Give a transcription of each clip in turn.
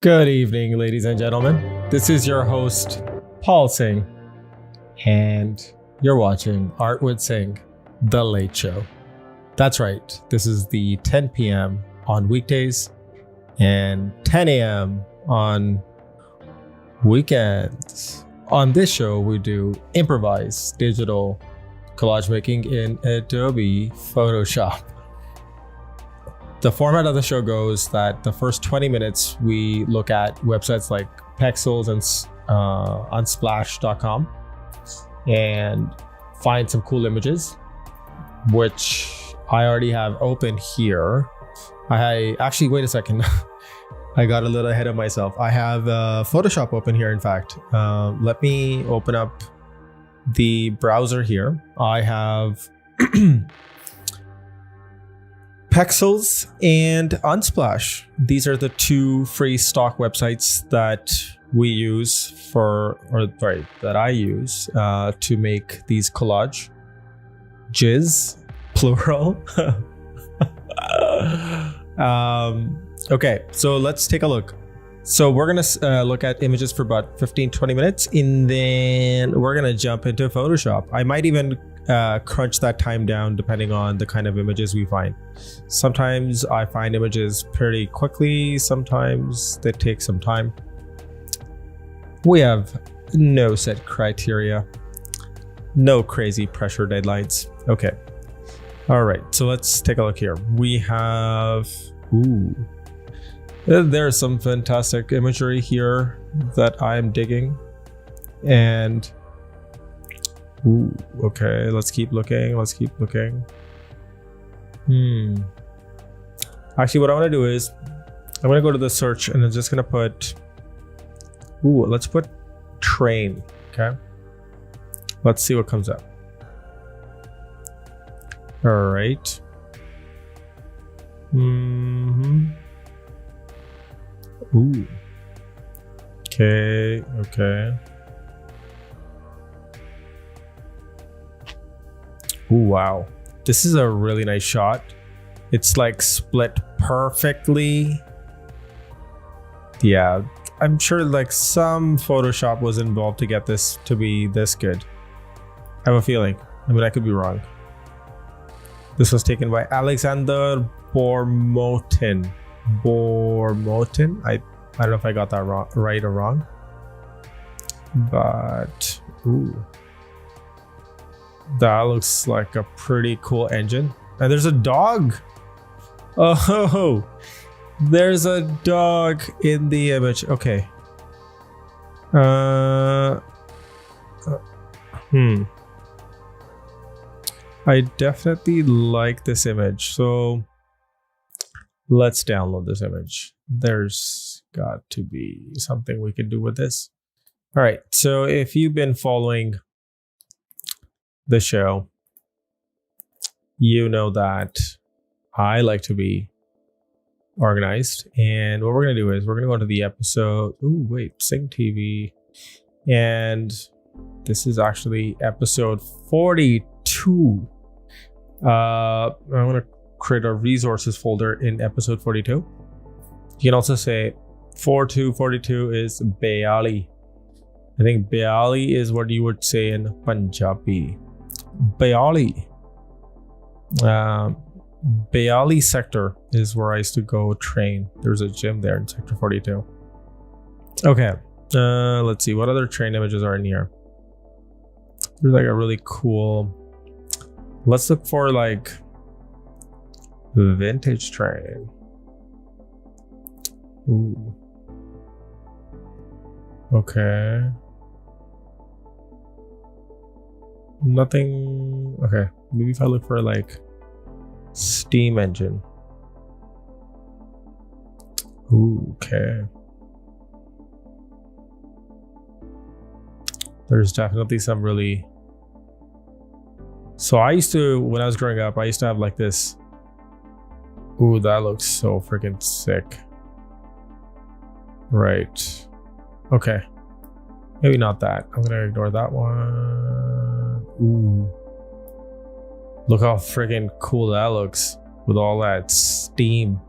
Good evening, ladies and gentlemen. This is your host, Paul Syng, and you're watching Art with Syng, The Late Show. That's right, this is the 10 p.m. on weekdays and 10 a.m. on weekends. On this show, we do improvised digital collage making in Adobe Photoshop. The format of the show goes that the first 20 minutes we look at websites like Pexels and Unsplash.com and find some cool images, which I already have open here. Actually, wait a second. I got a little ahead of myself. I have Photoshop open here, in fact. Let me open up the browser here. I have Pexels and Unsplash. These are the two free stock websites that we use that I use to make these collage. Jizz, plural. Okay, so let's take a look. So we're gonna look at images for about 15-20 minutes, and then we're gonna jump into Photoshop. I might even crunch that time down depending on the kind of images we find. Sometimes I find images pretty quickly, sometimes they take some time. We have no set criteria, no crazy pressure deadlines. Okay, all right, so let's take a look here. We have there's some fantastic imagery here that I'm digging, and okay, let's keep looking. Actually, what I want to do is I'm going to go to the search and I'm just going to put let's put train. Okay, let's see what comes up. All right. Okay. Wow, this is a really nice shot. It's like split perfectly. Yeah, I'm sure like some Photoshop was involved to get this to be this good. I have a feeling. I mean, I could be wrong. This was taken by Alexander Bormotin. I don't know if I got that right or wrong. But that looks like a pretty cool engine. And there's a dog. Oh, there's a dog in the image. Okay. I definitely like this image. So let's download this image. There's got to be something we can do with this. All right. So if you've been following the show, you know that I like to be organized, and what we're going to do is we're going to go to the episode. Syng TV, and this is actually episode 42. I'm going to create a resources folder in episode 42. You can also say 42 is Bayali. I think Bayali is what you would say in Punjabi. Bayali. Bayali sector is where I used to go train. There's a gym there in sector 42. Okay, let's see what other train images are in here. There's like a really cool, let's look for like vintage train. Okay, nothing. Okay, maybe if I look for like steam engine. Okay, there's definitely some really. So I used to, when I was growing up, I used to have like this. That looks so freaking sick. Right. Okay. Maybe not that. I'm gonna ignore that one. Look how freaking cool that looks with all that steam.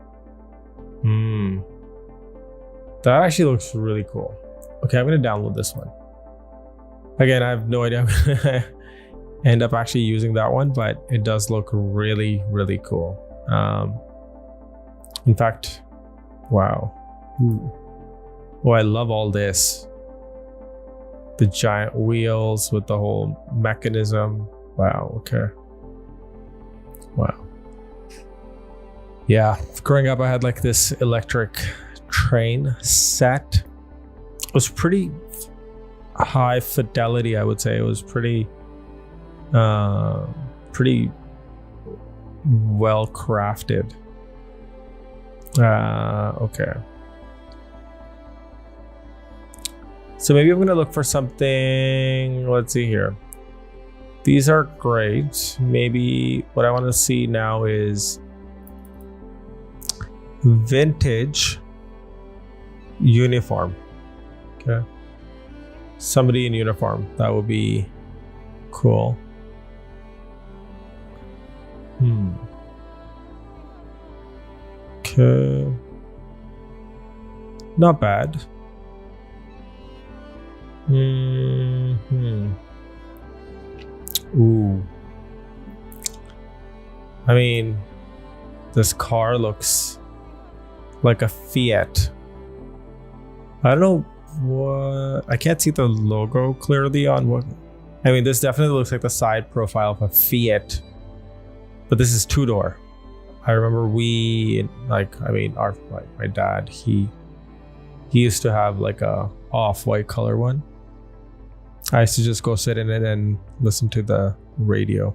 That actually looks really cool. Okay, I'm gonna download this one. Again, I have no idea I'm gonna end up actually using that one, but it does look really, really cool. In fact, wow. Ooh. Oh, I love all this. The giant wheels with the whole mechanism. Wow, okay. Wow. Yeah, growing up I had like this electric train set. It was pretty high fidelity, I would say. It was pretty well crafted. Okay. So maybe I'm gonna look for something. Let's see here. These are great. Maybe what I want to see now is vintage uniform. Okay. Somebody in uniform. That would be cool. Okay. Not bad. Ooh. I mean, this car looks like a Fiat. I don't know what. I can't see the logo clearly on what. I mean, this definitely looks like the side profile of a Fiat, but this is two-door. I remember my dad, he used to have like a off-white color one. I used to just go sit in it and listen to the radio.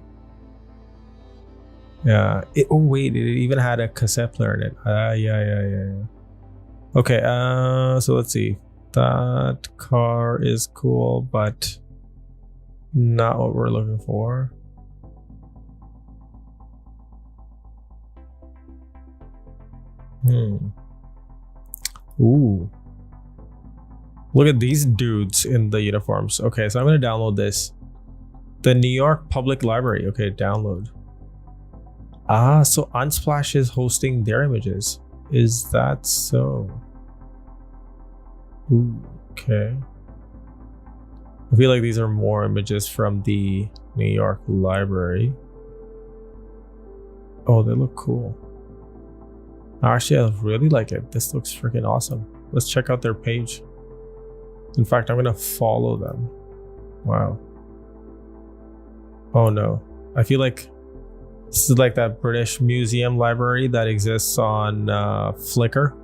Yeah. Oh wait, it even had a cassette player in it. Yeah. Okay. So let's see. That car is cool, but not what we're looking for. Ooh. Look at these dudes in the uniforms. Okay, so I'm gonna download this. The New York Public Library. Okay, download. So Unsplash is hosting their images. Is that so? Ooh, okay. I feel like these are more images from the New York Library. Oh, they look cool. Actually, I really like it. This looks freaking awesome. Let's check out their page. In fact, I'm gonna follow them. Wow. Oh no. I feel like this is like that British Museum library that exists on Flickr.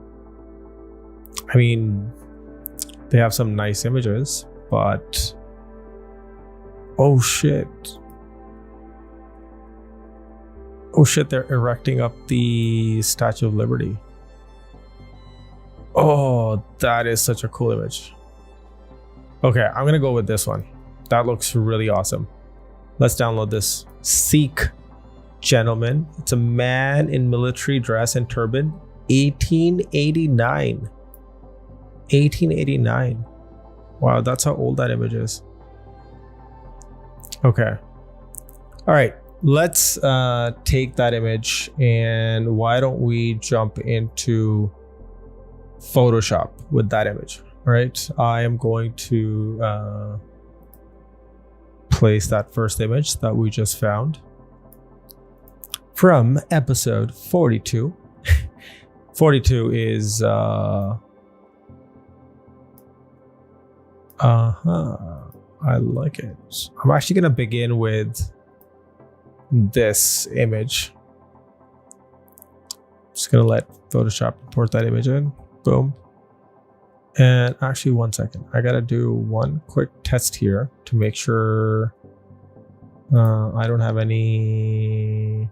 I mean, they have some nice images, but oh shit. Oh shit, they're erecting up the Statue of Liberty. Oh, that is such a cool image. Okay, I'm gonna go with this one. That looks really awesome. Let's download this. Sikh gentleman. It's a man in military dress and turban. 1889. 1889. Wow, that's how old that image is. Okay. All right, let's take that image and why don't we jump into Photoshop with that image. All right, I am going to place that first image that we just found from episode 42. 42 is I like it. I'm actually gonna begin with this image. Just gonna let Photoshop import that image in. Boom. And actually, one second. I gotta do one quick test here to make sure I don't have any.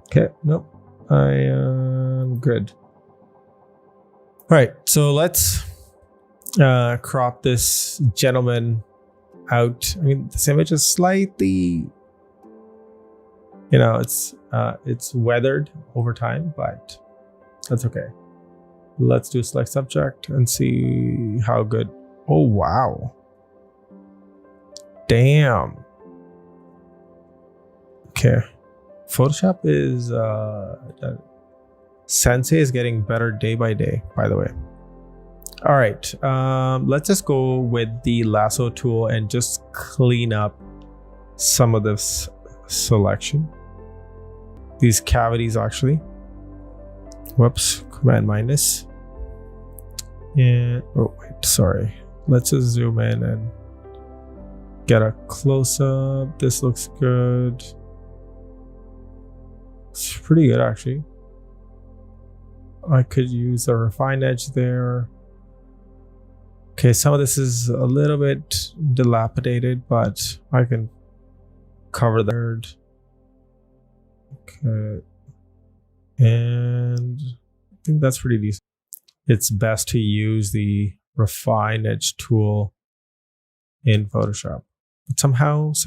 Okay, nope. I am good. All right, so let's crop this gentleman out. I mean, this image is slightly, it's weathered over time, but that's okay. Let's do select subject and see how good. Oh, wow. Damn. Okay. Photoshop is Sensei is getting better day by day, by the way. All right, let's just go with the lasso tool and just clean up some of this selection. These cavities actually. Whoops, command minus. And oh wait, sorry. Let's just zoom in and get a close up. This looks good. It's pretty good actually. I could use a refined edge there. Okay, some of this is a little bit dilapidated, but I can cover that. Okay. And I think that's pretty decent. It's best to use the refine edge tool in Photoshop. But sometimes,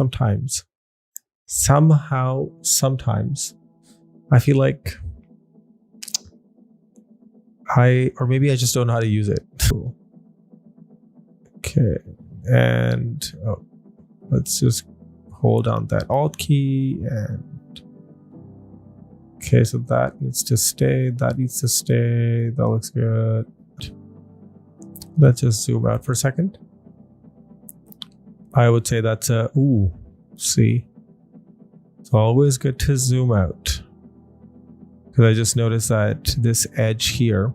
I feel like or maybe I just don't know how to use it. Okay, and let's just hold down that Alt key and okay, so that needs to stay, that needs to stay, that looks good. Let's just zoom out for a second. I would say that's see, it's always good to zoom out because I just noticed that this edge here,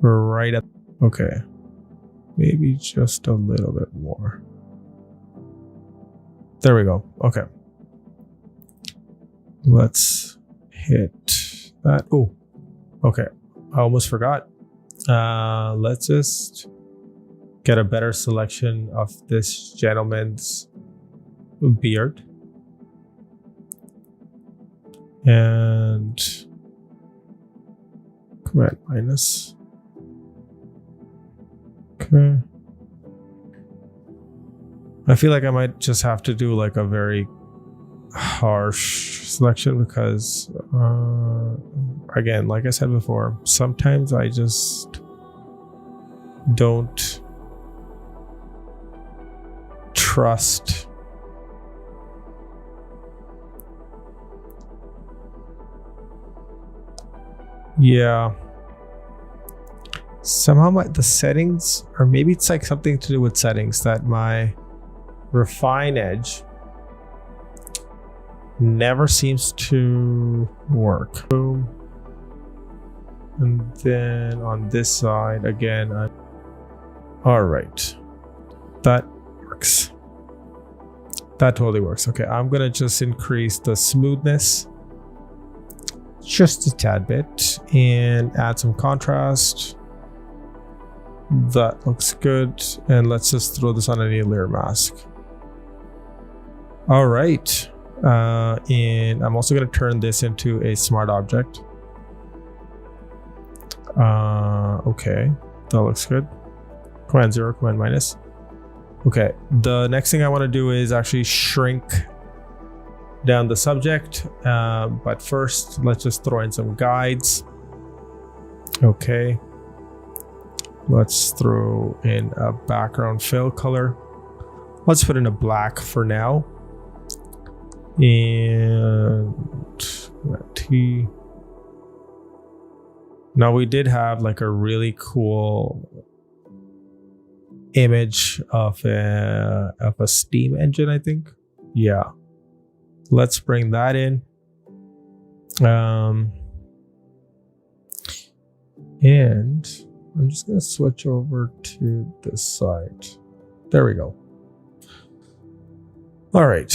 we're right at, okay, maybe just a little bit more. There we go. Okay. Let's hit that. Oh, okay. I almost forgot. Let's just get a better selection of this gentleman's beard. And command minus. Okay. I feel like I might just have to do like a very harsh selection because again, like I said before, sometimes I just don't trust somehow the settings, or maybe it's like something to do with settings, that my refine edge never seems to work. Boom. And then on this side again, all right, that works. That totally works. Okay, I'm gonna just increase the smoothness just a tad bit and add some contrast. That looks good. And let's just throw this on a new layer mask. All right. And I'm also going to turn this into a smart object. Okay, that looks good. Command 0, command minus. Okay, the next thing I want to do is actually shrink down the subject. But first, let's just throw in some guides. Okay. Let's throw in a background fill color. Let's put in a black for now. And T. Now we did have like a really cool image of a steam engine, I think. Yeah. Let's bring that in. And I'm just going to switch over to this side. There we go. All right,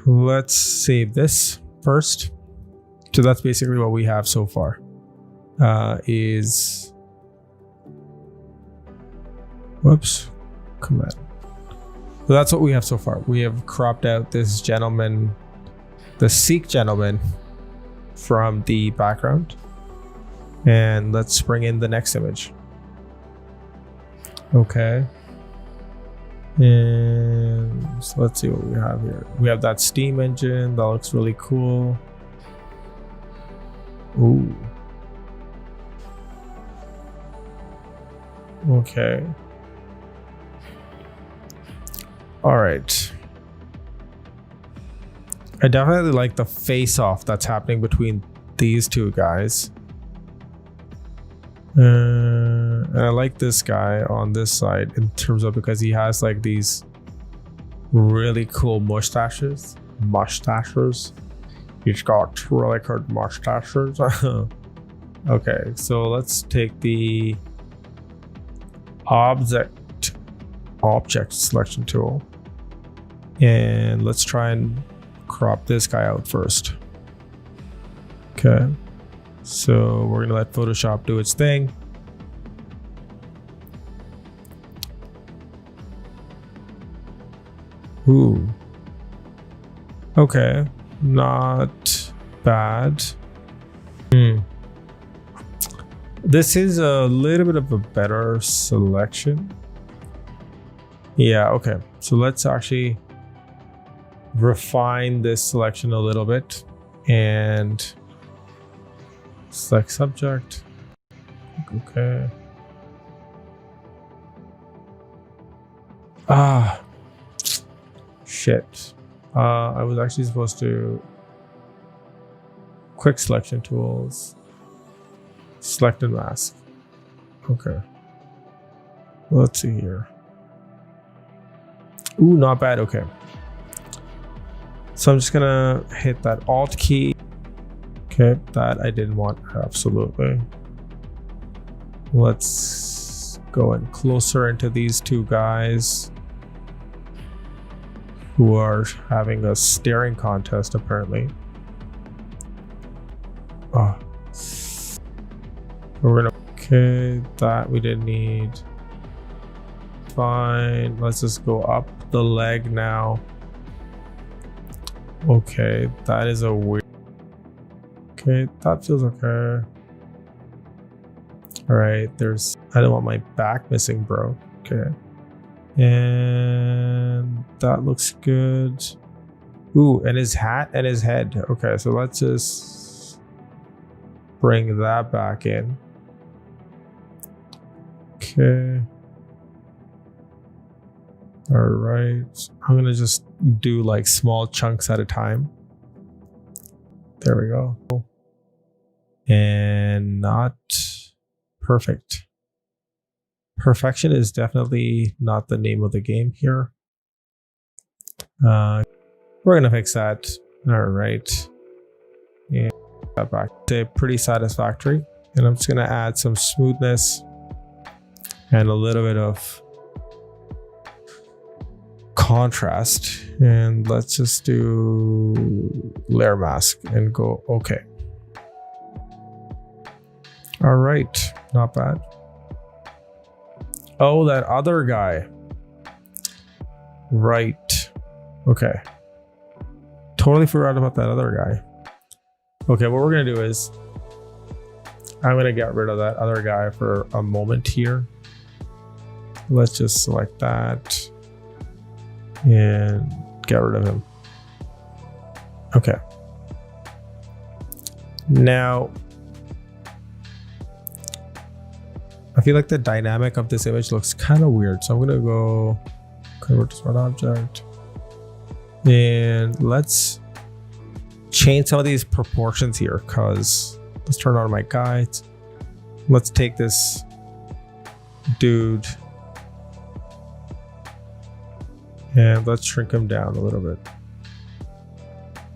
let's save this first. So that's basically what we have so far. Command. So that's what we have so far. We have cropped out this gentleman, the Sikh gentleman, from the background. And let's bring in the next image. Okay. And so let's see what we have here. We have that steam engine. That looks really cool. Ooh. Okay. All right. I definitely like the face-off that's happening between these two guys. And I like this guy on this side in terms of because he has like these really cool mustaches. He's got really good mustaches. Okay, so let's take the object selection tool and let's try and crop this guy out first. Okay, so we're gonna let Photoshop do its thing. Ooh. Okay, not bad. This is a little bit of a better selection. Yeah, okay. So let's actually refine this selection a little bit and select subject. Okay. Shit. I was actually supposed to quick selection tools. Select and mask. Okay. Let's see here. Ooh, not bad. Okay. So I'm just gonna hit that Alt key. Okay, that I didn't want. Absolutely. Let's go in closer into these two guys who are having a staring contest apparently. Oh. We're gonna, okay, that we didn't need. Fine, let's just go up the leg now. Okay, that is a weird. Okay, that feels okay. All right, there's, I don't want my back missing, bro. Okay. And that looks good. Ooh, and his hat and his head. Okay, so let's just bring that back in. Okay. All right. I'm gonna just do like small chunks at a time. There we go. And not perfect. Perfection is definitely not the name of the game here. We're gonna fix that. All right. And that back to pretty satisfactory. And I'm just gonna add some smoothness and a little bit of contrast. And let's just do layer mask and go okay. All right, not bad. Oh, that other guy. Right. Okay. Totally forgot about that other guy. Okay, what we're gonna do is I'm gonna get rid of that other guy for a moment here. Let's just select that and get rid of him. Okay. Now, I feel like the dynamic of this image looks kind of weird. So I'm gonna go convert to smart object. And let's change some of these proportions here because let's turn on my guides. Let's take this dude and let's shrink him down a little bit.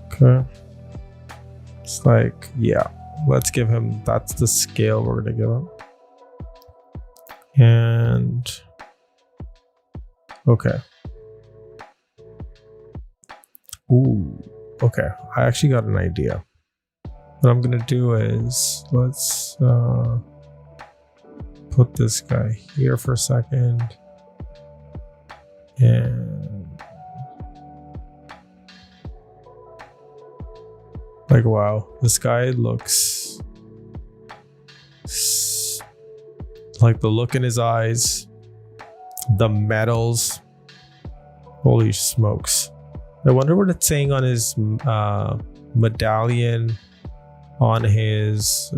Okay. It's like, yeah, let's give him, that's the scale we're gonna give him. And okay. Ooh, okay. I actually got an idea. What I'm gonna do is let's put this guy here for a second. And like, wow, this guy looks like the look in his eyes, the metals. Holy smokes. I wonder what it's saying on his medallion on his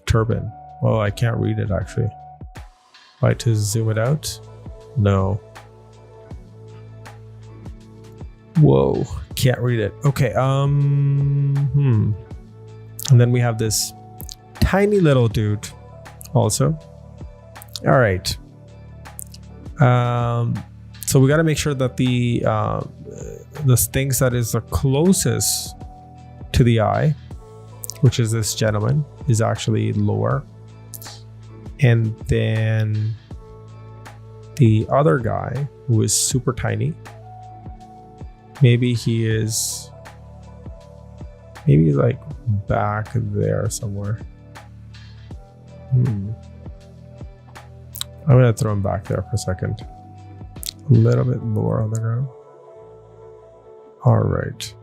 turban. Oh, I can't read it actually. Right, to zoom it out? No. Whoa, can't read it. Okay, and then we have this tiny little dude also. All right. So we got to make sure that the things that is the closest to the eye, which is this gentleman, is actually lower. And then the other guy, who is super tiny, maybe he's like back there somewhere. I'm gonna throw him back there for a second. A little bit lower on the ground. All right.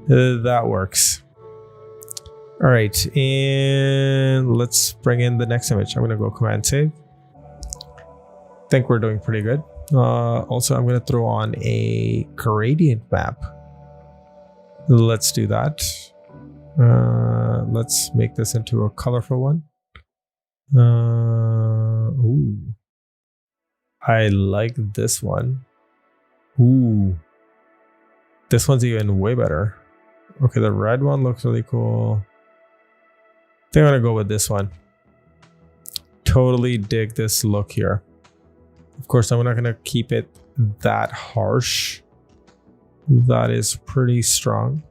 That works. All right, and let's bring in the next image. I'm gonna go Command Save. Think we're doing pretty good. Also, I'm gonna throw on a gradient map. Let's do that. Let's make this into a colorful one. Ooh, I like this one. Ooh, this one's even way better. Okay, the red one looks really cool. I think I'm gonna go with this one. Totally dig this look here. Of course, I'm not gonna keep it that harsh. That is pretty strong.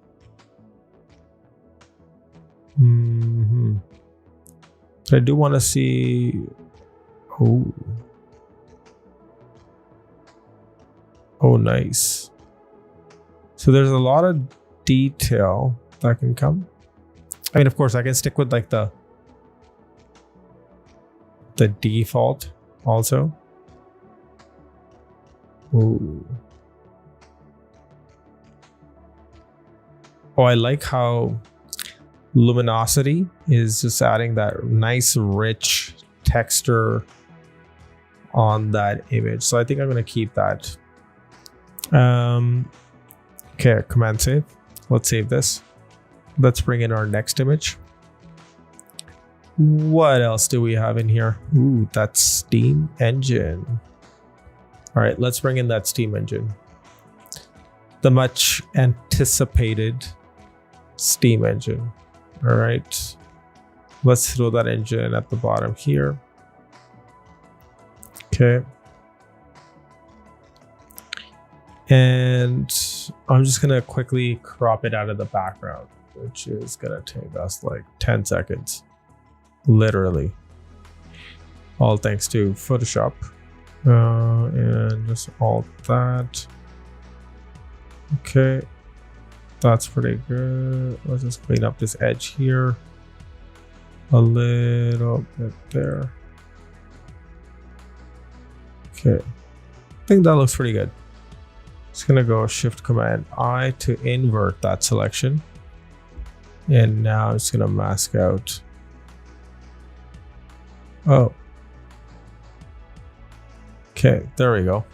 But I do want to see. Oh, nice. So there's a lot of detail that can come. I mean, of course, I can stick with like the default also. Ooh. Oh, I like how luminosity is just adding that nice rich texture on that image. So I think I'm going to keep that. Okay, Command Save. Let's save this. Let's bring in our next image. What else do we have in here? Ooh, that steam engine. All right, let's bring in that steam engine. The much anticipated steam engine. All right, let's throw that engine at the bottom here. Okay. And I'm just gonna quickly crop it out of the background, which is gonna take us like 10 seconds. Literally. All thanks to Photoshop. And just alt that. Okay. That's pretty good. Let's just clean up this edge here. A little bit there. Okay. I think that looks pretty good. Just gonna go Shift Command I to invert that selection. And now it's gonna mask out. Oh. Okay, there we go.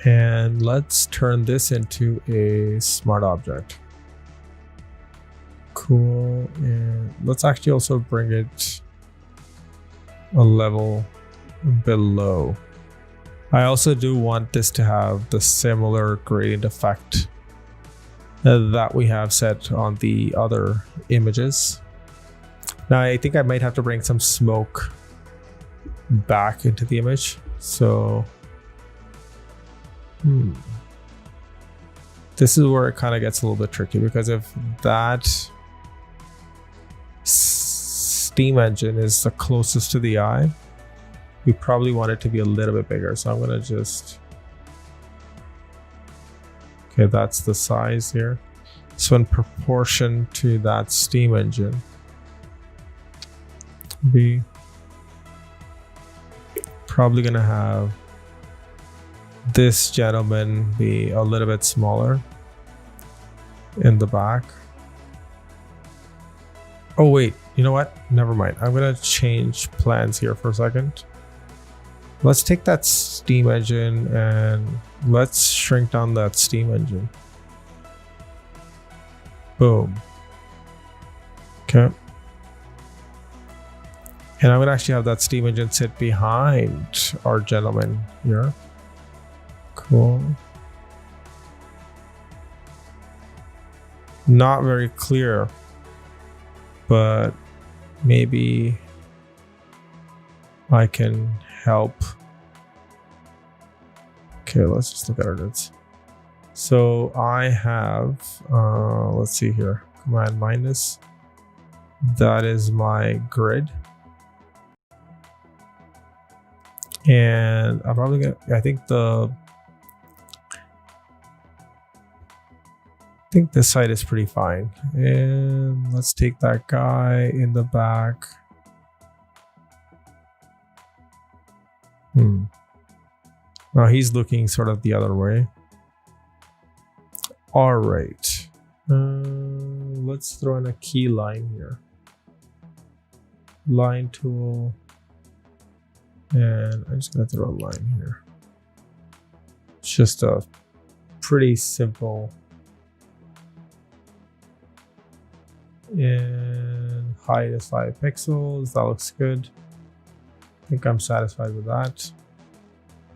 And let's turn this into a smart object. Cool. And let's actually also bring it a level below. I also do want this to have the similar gradient effect that we have set on the other images. Now I think I might have to bring some smoke back into the image. So this is where it kind of gets a little bit tricky, because if that steam engine is the closest to the eye, we probably want it to be a little bit bigger. So I'm gonna just, okay, that's the size here. So in proportion to that steam engine, be probably gonna have this gentleman be a little bit smaller in the back. Oh wait, you know what? Never mind. I'm gonna change plans here for a second. Let's take that steam engine and let's shrink down that steam engine. Boom. Okay. And I'm gonna actually have that steam engine sit behind our gentleman here. Cool. Not very clear, but maybe I can help. Okay, let's just look at our notes. So I have, let's see here, command minus. That is my grid. And I'm probably gonna, I think this side is pretty fine. And let's take that guy in the back. Now he's looking sort of the other way. All right. Let's throw in a key line here. Line tool. And I'm just going to throw a line here. It's just a pretty simple. And height is 5 pixels. That looks good. I think I'm satisfied with that.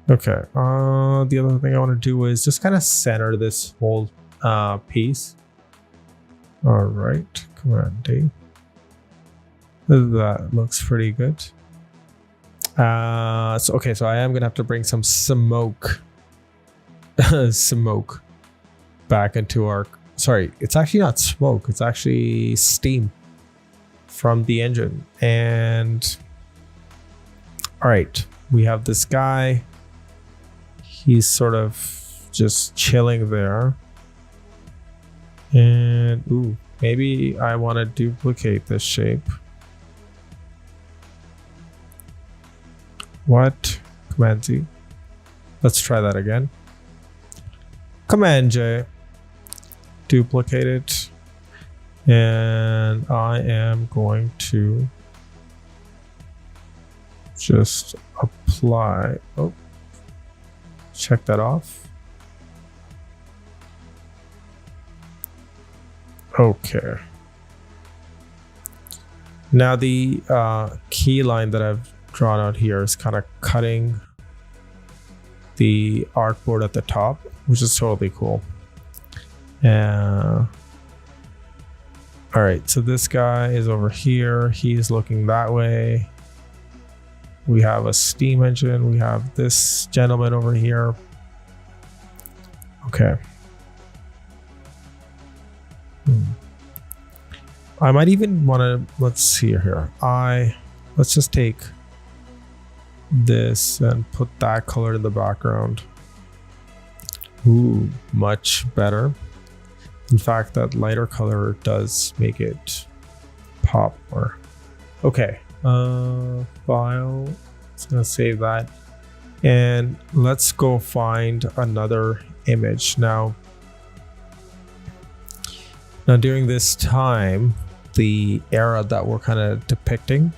Okay. The other thing I want to do is just kind of center this whole piece. All right. Command D. That looks pretty good. So I am gonna have to bring some smoke back into our, sorry, it's actually not smoke, it's actually steam from the engine. And all right, we have this guy, he's sort of just chilling there. And ooh, maybe I want to duplicate this shape. What? Command Z. Let's try that again. Command J. Duplicate it. And I am going to just apply. Oh, check that off. Okay. Now the key line that I've drawn out here is kind of cutting the artboard at the top, which is totally cool. All right, so this guy is over here. He's looking that way. We have a steam engine. We have this gentleman over here. Okay. I might even want to, let's see here. Let's just take this and put that color in the background. Ooh, much better. In fact, that lighter color does make it pop more. Okay, file, it's gonna save that. And let's go find another image. Now during this time, the era that we're kind of depicting,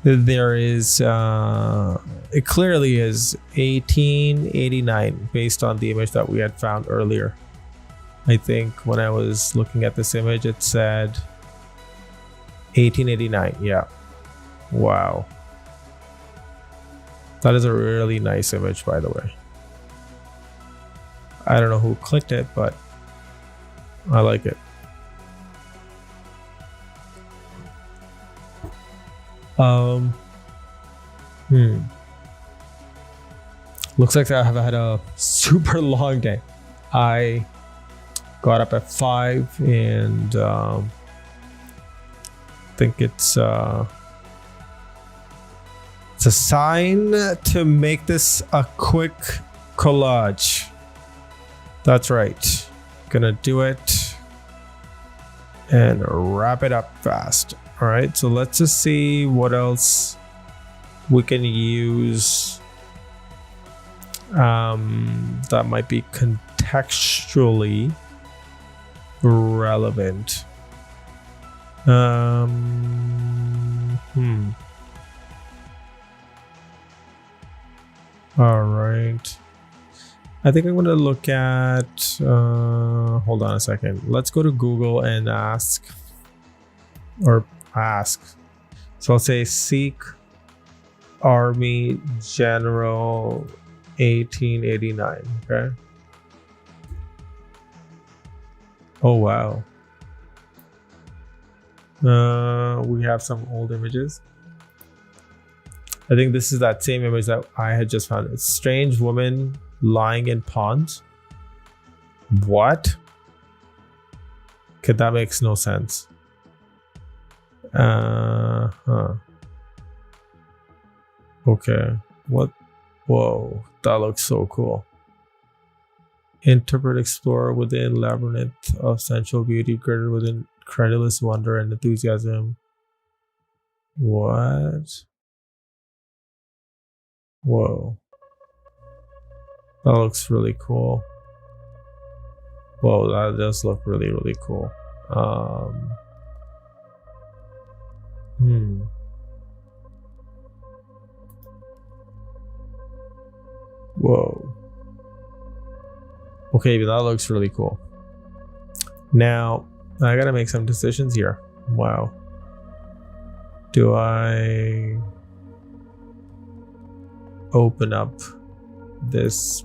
there is it clearly is 1889 based on the image that we had found earlier. I think when I was looking at this image, it said 1889. Yeah. Wow. That is a really nice image, by the way. I don't know who clicked it, but I like it. Looks like I have had a super long day. I got up at 5 and think it's a sign to make this a quick collage. That's right. Gonna do it and wrap it up fast. All right, so let's just see what else we can use that might be contextually relevant. All right. I think I'm going to look at, hold on a second. Let's go to Google and ask. So I'll say seek Army General 1889. Okay. Oh, wow. We have some old images. I think this is that same image that I had just found. It's strange woman lying in pond. What? Okay, that makes no sense. Okay. What? Whoa, that looks so cool. Interpret, explore within labyrinth of sensual beauty, girded with incredulous wonder and enthusiasm. What? Whoa. That looks really cool. Whoa, that does look really, really cool. Whoa. Okay, that looks really cool. Now, I gotta make some decisions here. Wow. Do I open up this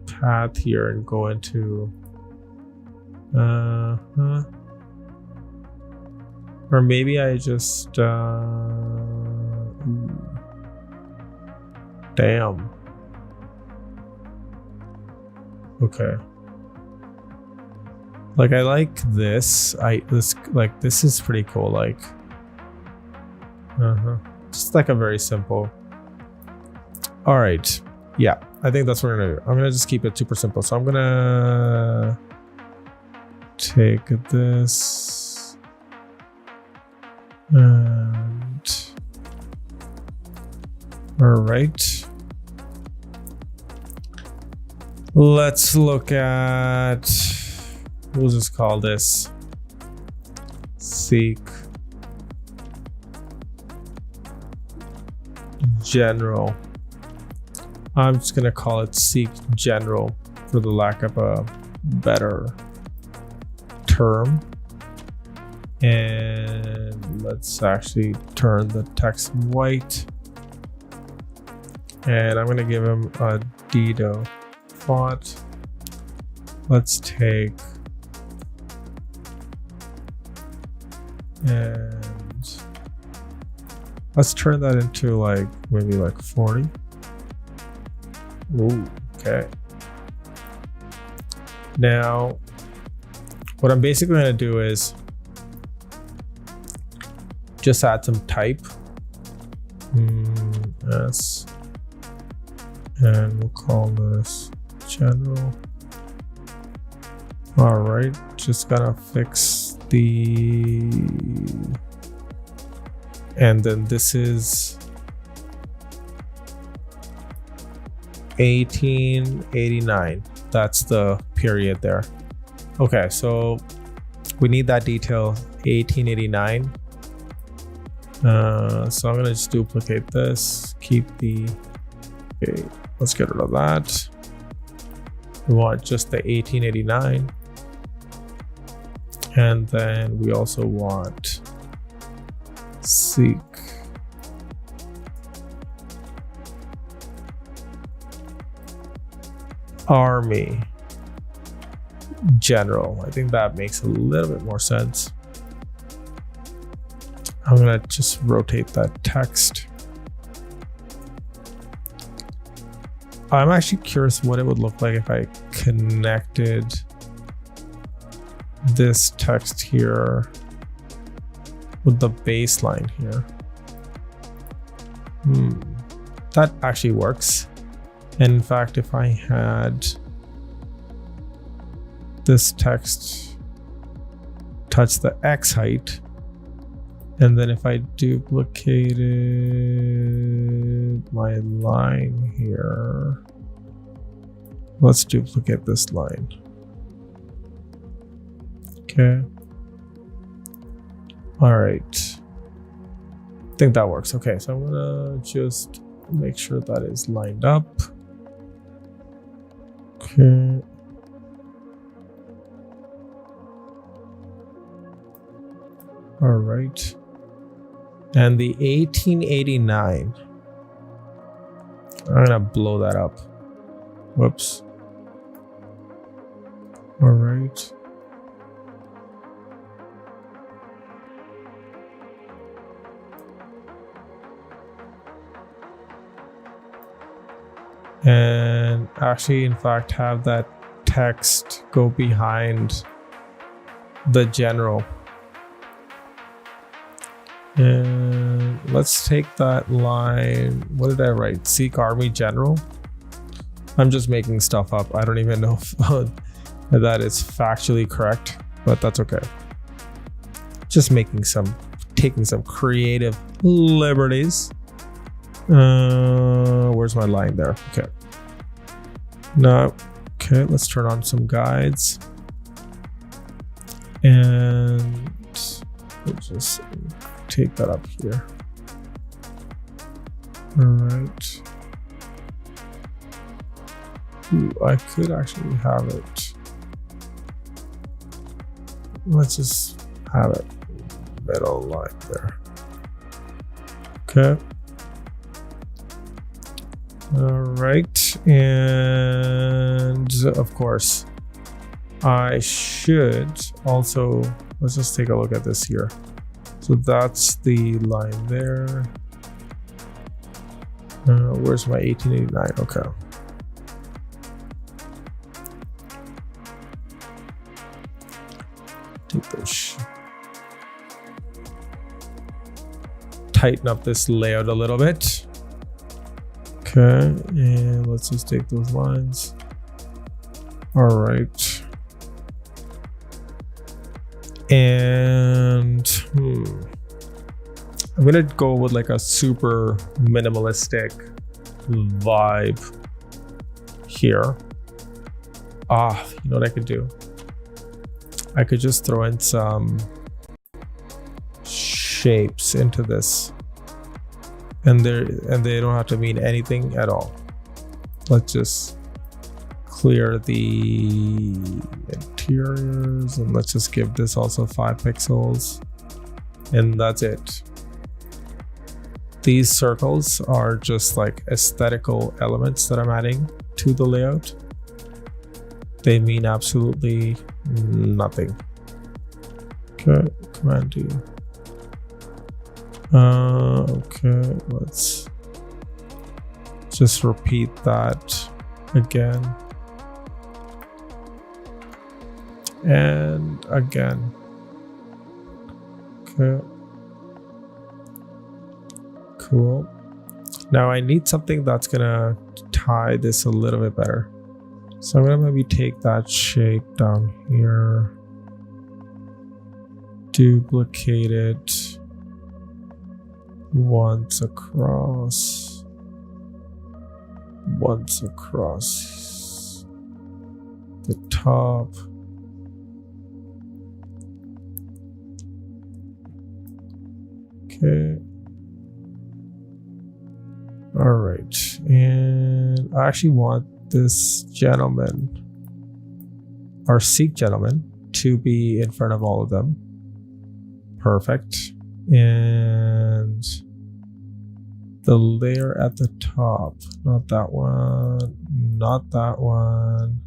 path here and go into or maybe I just damn. Okay. Like I like this. This is pretty cool. Like just like a very simple. All right. Yeah, I think that's what we're gonna do. I'm gonna just keep it super simple. So I'm gonna take this and all right. Let's look at, we'll just call this Seek General. I'm just gonna call it Seek General for the lack of a better term. And let's actually turn the text white. And I'm gonna give him a Dido font. Let's take and let's turn that into like maybe like 40. Ooh, okay. Now, what I'm basically gonna do is just add some type. S, and we'll call this general. All right, just gotta fix the, and then this is 1889. That's the period there. Okay, so we need that detail 1889. So I'm gonna just duplicate this, keep the, okay, let's get rid of that. We want just the 1889. And then we also want Seek Army General. I think that makes a little bit more sense. I'm gonna just rotate that text. I'm actually curious what it would look like if I connected this text here with the baseline here. That actually works. And in fact, if I had this text touch the X height, and then if I duplicated my line here, let's duplicate this line. Okay. All right. I think that works. Okay, so I'm gonna just make sure that is lined up. Okay. All right. And the 1889, I'm gonna blow that up. Whoops. All right. and actually in fact have that text go behind the general. And let's take that line. What did I write? Seek Army General. I'm just making stuff up. I don't even know if that is factually correct, but that's okay. Just taking some creative liberties. Where's my line there? Okay. Now, okay, let's turn on some guides. And we'll just take that up here. All right. Ooh, I could actually have it. Let's just have it middle line there. Okay. All right. And of course, I should also, let's just take a look at this here. So that's the line there. Where's my 1889? Okay. Take those. Tighten up this layout a little bit. Okay, and let's just take those lines. All right. And I'm gonna go with like a super minimalistic vibe here. You know what I could do? I could just throw in some shapes into this, and they don't have to mean anything at all. Let's just clear the interiors, and let's just give this also 5 pixels, and that's it. These circles are just like aesthetical elements that I'm adding to the layout. They mean absolutely nothing. Okay, Command D. Okay, let's just repeat that again and again. Okay, cool. Now I need something that's gonna tie this a little bit better. So I'm gonna maybe take that shape down here, duplicate it once across the top. Okay. All right, and I actually want this gentleman, our Sikh gentleman, to be in front of all of them. Perfect. And the layer at the top, not that one, not that one,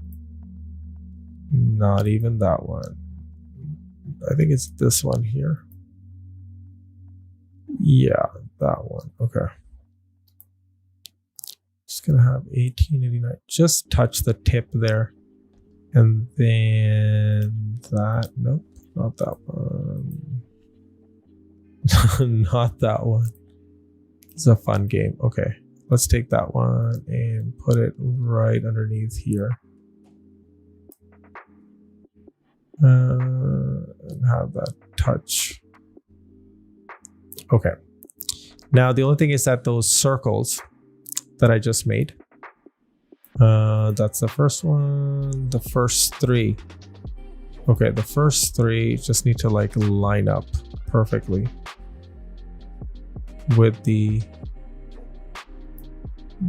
not even that one. I think it's this one here. Yeah, that one. Okay. Just gonna have 1889. Just touch the tip there. And then that. Nope, not that one. Not that one. It's a fun game. Okay, let's take that one and put it right underneath here. And have that touch. Okay. Now the only thing is that those circles that I just made, that's the first one, the first 3. Okay, the first 3 just need to like line up perfectly with the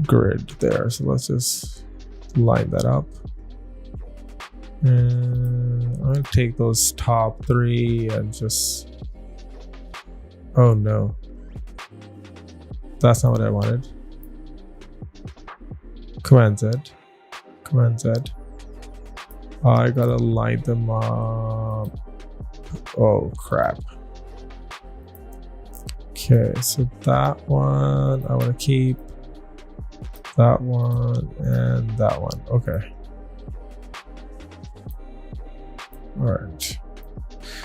grid there. So let's just line that up. And I'm gonna take those top 3 and just, oh no, that's not what I wanted. Command Z, Command Z. I gotta line them up. Oh crap. Okay, so that one I want to keep. that one, and that one. Okay. All right.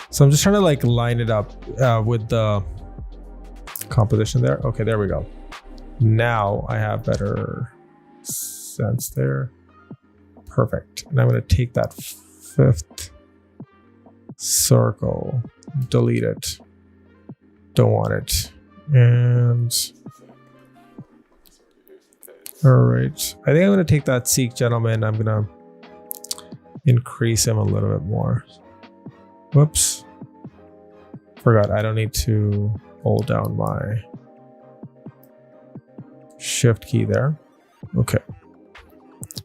So I'm just trying to like line it up with the composition there. Okay, there we go. Now I have better sense there. Perfect. And I'm going to take that fifth circle, delete it. Don't want it. And all right. I think I'm going to take that Sikh gentleman. I'm going to increase him a little bit more. Whoops. Forgot I don't need to hold down my shift key there. Okay.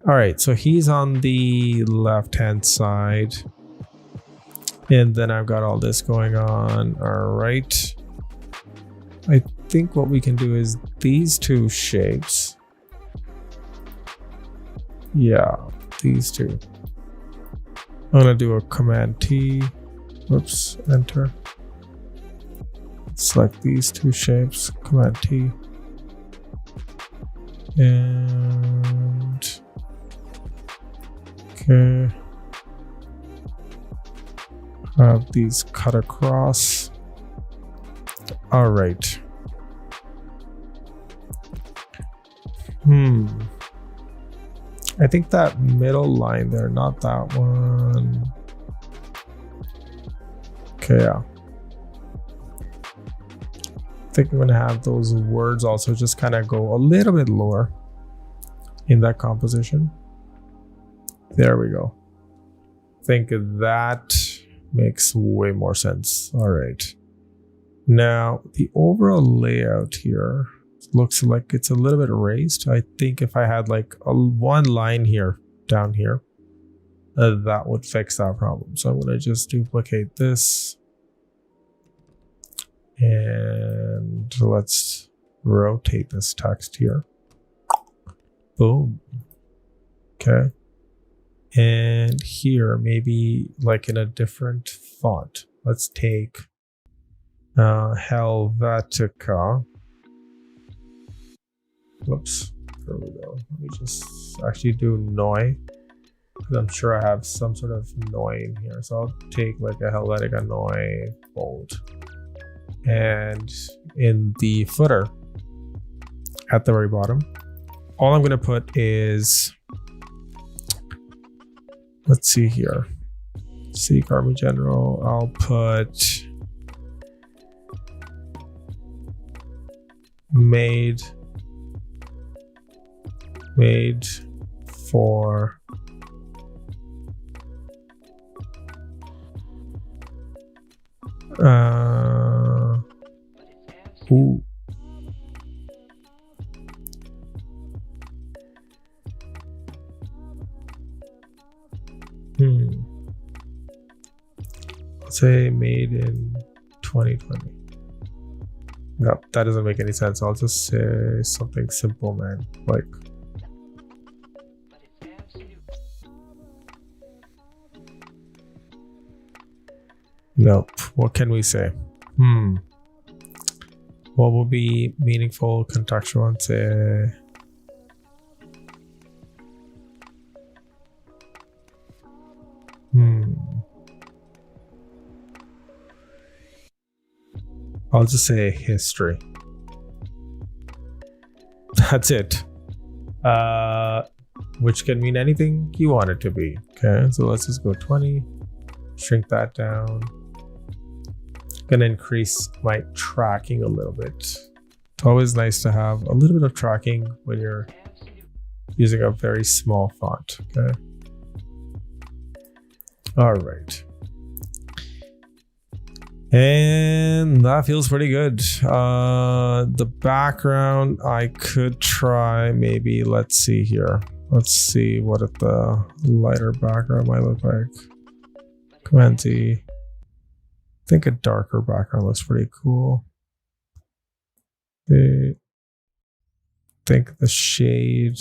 All right. So he's on the left-hand side. And then I've got all this going on. All right. I think what we can do is these two shapes. Yeah, these two. I'm going to do a Command T. Whoops, enter. Select these two shapes, Command T. And okay. Have these cut across. All right. I think that middle line there, not that one. Okay, yeah. I think I'm gonna have those words also just kind of go a little bit lower in that composition. There we go. I think that makes way more sense. All right. Now the overall layout here looks like it's a little bit raised. I think if I had like one line here down here, that would fix that problem. So I'm going to just duplicate this and let's rotate this text here. Boom. Okay. And here, maybe like in a different font. Let's take Helvetica. Whoops, there we go. Let me just actually do Noi, because I'm sure I have some sort of Noi in here. So I'll take like a Helvetica Noi bold. And in the footer, at the very bottom, all I'm going to put is, let's see here, Sikh Army General. I'll put made for ooh. Let's say made in 2020. No, that doesn't make any sense. I'll just say something simple, man. Like nope. What can we say? What will be meaningful, contextual, and say I'll just say history. That's it. Which can mean anything you want it to be. Okay, so let's just go 20. Shrink that down. Gonna increase my tracking a little bit. It's always nice to have a little bit of tracking when you're using a very small font. Okay. All right. And that feels pretty good. The background, I could try maybe, let's see here. Let's see what the lighter background might look like. Command Z. I think a darker background looks pretty cool. I think the shade.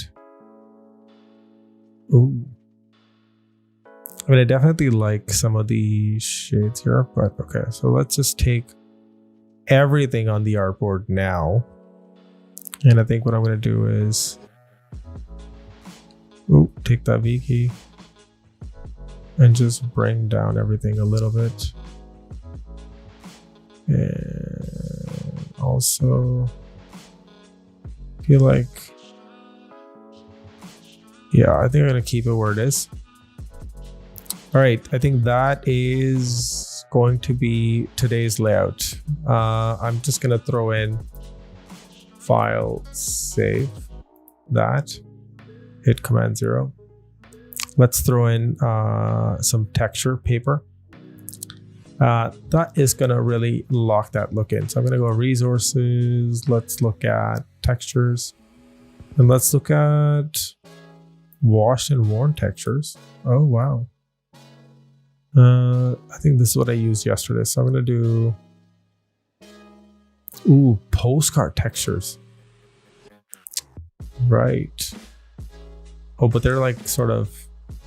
Ooh. I mean, I definitely like some of the shades here, but okay. So let's just take everything on the artboard now. And I think what I'm going to do is take that V key and just bring down everything a little bit. And also feel like, yeah, I think I'm gonna keep it where it is. All right, I think that is going to be today's layout. I'm just gonna throw in file, save that, hit Command 0. Let's throw in some texture paper. That is gonna really lock that look in. So I'm gonna go resources, let's look at textures, and let's look at washed and worn textures. Oh wow. I think this is what I used yesterday. So I'm gonna do postcard textures. Right. Oh, but they're like sort of,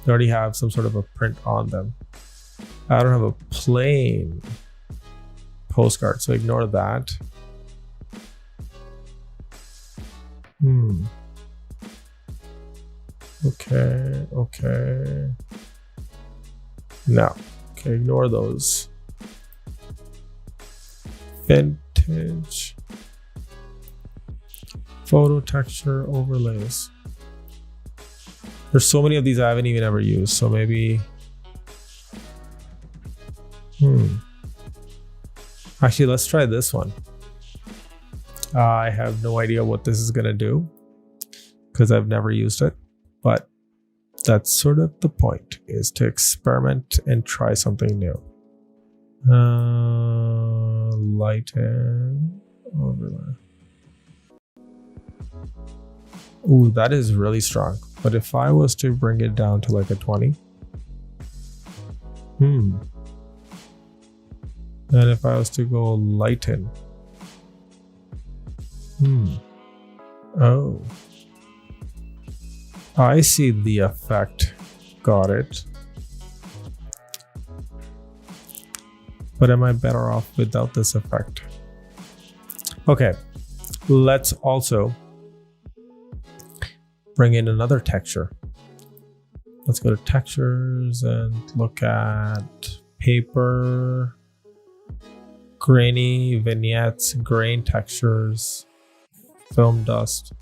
they already have some sort of a print on them. I don't have a plain postcard, so ignore that. Okay. No. Okay, ignore those. Vintage. Photo texture overlays. There's so many of these I haven't even ever used, so maybe... Actually, let's try this one. I have no idea what this is gonna do because I've never used it, but that's sort of the point, is to experiment and try something new. Lighten overlay. Ooh, that is really strong. But if I was to bring it down to like a 20. And if I was to go lighten. Oh. I see the effect. Got it. But am I better off without this effect? Okay. Let's also bring in another texture. Let's go to textures and look at paper, grainy vignettes, grain textures, film dust,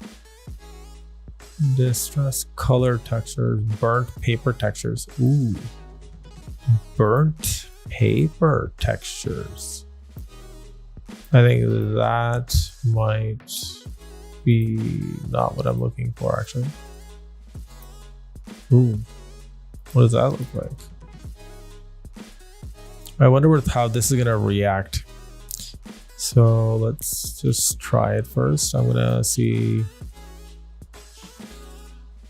distress color textures, burnt paper textures. Ooh, burnt paper textures. I think that might be not what I'm looking for, actually. Ooh, what does that look like? I wonder how this is gonna react. So let's just try it first. I'm gonna see.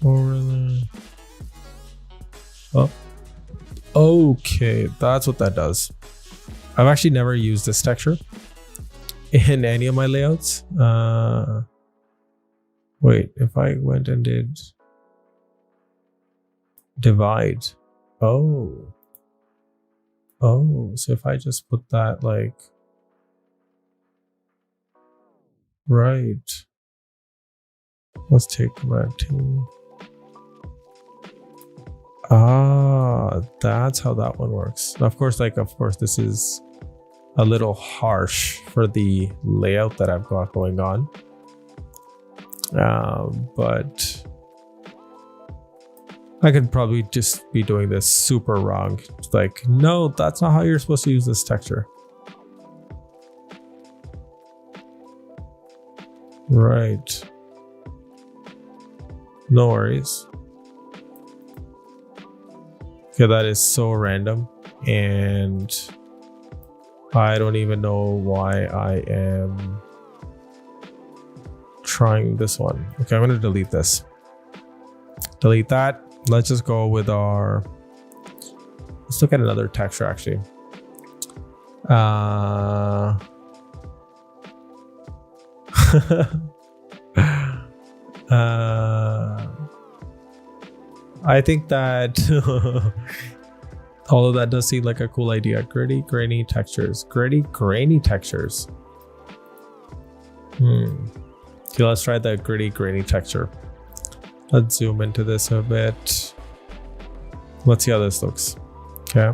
Oh, okay, that's what that does. I've actually never used this texture in any of my layouts. Wait, if I went and did divide. Oh, so if I just put that like right, let's take Command 2. That's how that one works. Of course, this is a little harsh for the layout that I've got going on. But I could probably just be doing this super wrong. It's like, no, that's not how you're supposed to use this texture. Right. No worries. Okay, that is so random, and I don't even know why I am trying this one. Okay, I'm gonna delete this. Delete that. Let's just go with our, let's look at another texture actually. I think that although that does seem like a cool idea. Gritty, grainy textures. Gritty, grainy textures. Okay, let's try the gritty, grainy texture. Let's zoom into this a bit. Let's see how this looks. Okay.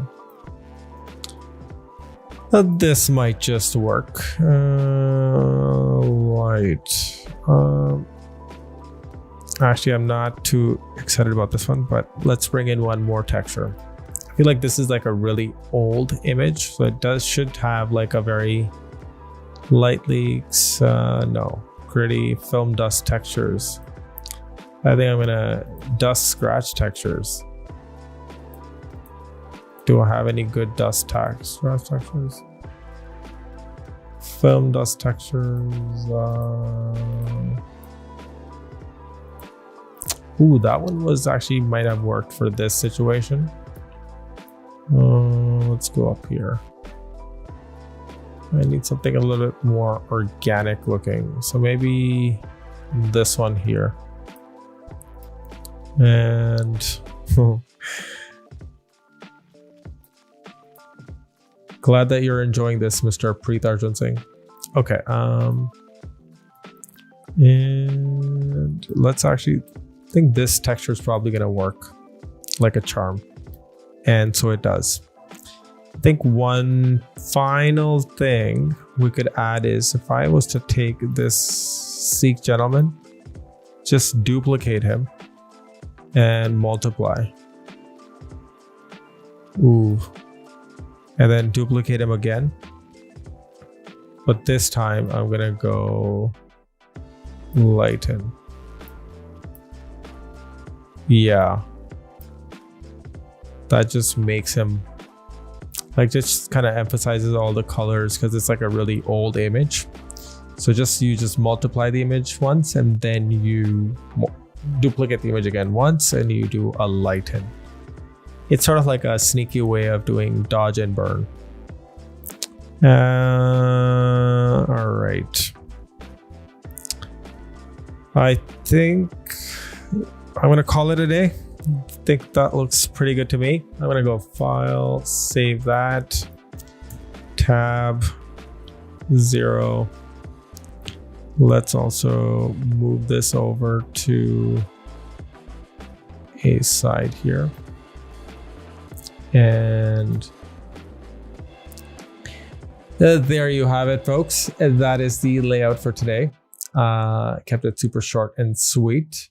This might just work. Right. Actually, I'm not too excited about this one, but let's bring in one more texture. I feel like this is like a really old image, so it should have like a very lightly gritty film dust textures. I think I'm gonna dust scratch textures. Do I have any good dust scratch textures? Film dust textures. Ooh, that one was actually might have worked for this situation. Let's go up here. I need something a little bit more organic looking. So maybe this one here. And glad that you're enjoying this, Mr. Preet Arjun Singh. Okay, and let's actually think this texture is probably gonna work like a charm, and so it does. I think one final thing we could add is if I was to take this Sikh gentleman, just duplicate him and multiply. Ooh. And then duplicate him again. But this time I'm gonna go lighten. Yeah. That just makes him like, just kind of emphasizes all the colors because it's like a really old image. So you just multiply the image once and then you duplicate the image again once and you do a lighten. It's sort of like a sneaky way of doing dodge and burn. All right. I think I'm going to call it a day. I think that looks pretty good to me. I'm going to go File, save that, Tab, 0. Let's also move this over to a side here. And there you have it, folks. And that is the layout for today. Kept it super short and sweet.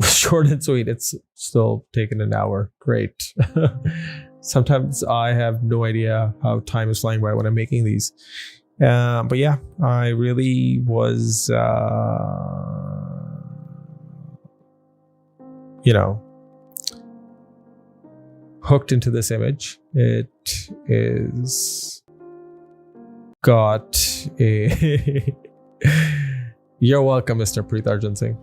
Short and sweet. It's still taken an hour. Great. Sometimes I have no idea how time is flying by when I'm making these. But yeah, I really was, hooked into this image. It is got a you're welcome, Mr. Preet Arjun Singh.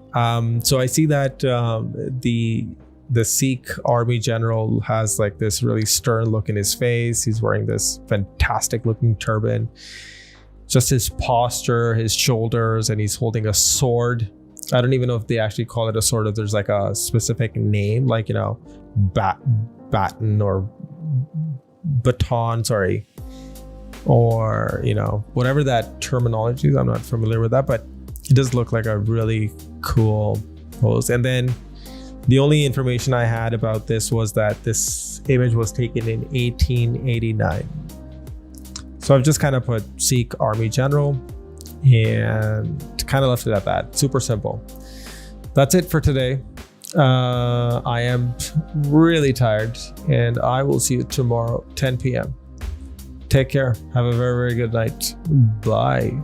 So I see that the Sikh army general has like this really stern look in his face. He's wearing this fantastic looking turban. Just his posture, his shoulders, and he's holding a sword. I don't even know if they actually call it a sword, if there's like a specific name, like, baton or baton, sorry. Or, whatever that terminology is. I'm not familiar with that, but it does look like a really cool pose. And then the only information I had about this was that this image was taken in 1889. So I've just kind of put Sikh Army General and kind of left it at that. Super simple. That's it for today. I am really tired and I will see you tomorrow, 10 p.m. Take care. Have a very, very good night. Bye.